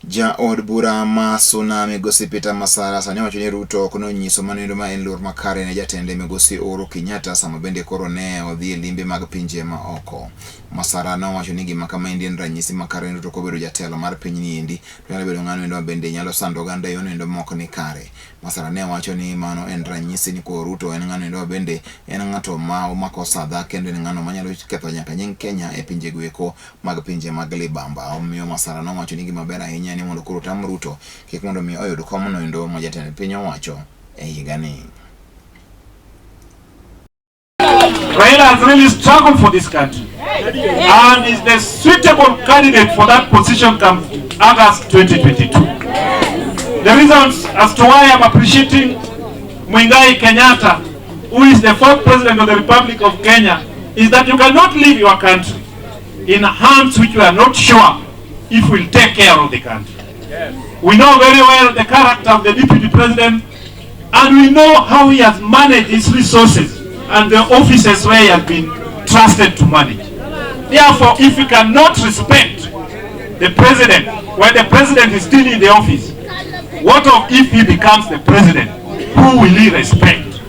Ja od bura masuna migosi Peter Masara sani wachoni Ruto kono nyiso manendo ma en lor makare ne jatende migosi Uhuru Kenyatta sama bende koro ne odhi limbe mag pinje ma oko. Masara no wachoni gima kama indien ranyisi makare Ruto ko bedo jatelo mar piny ni endi to nyalo bedo ng'ano endo bende nyalo sando ganda yo endo moko ni kare. Masara ne wachoni mano en ranyisi ni ko Ruto en ng'ano endo bende en ng'ato ma omako sadha kendo en ng'ano manyalo ketho nyaka nying Kenya e pinje gweko mag pinje mag libamba. Omiyo Masara no wachoni gima ber ahinya ni mondo koro tam Ruto kik mondo mi oyud komono endo ma jatend piny owacho e higani. Raila has really struggled for this country and is the suitable candidate for that position come August 2022. The reasons as to why I'm appreciating Mwingai Kenyatta, who is the fourth president of the Republic of Kenya, is that you cannot leave your country in hands which you are not sure if we'll take care of the country. Yes. We know very well the character of the deputy president, and we know how he has managed his resources and the offices where he has been trusted to manage. Therefore, if we cannot respect the president when the president is still in the office, what of if he becomes the president? Who will he respect?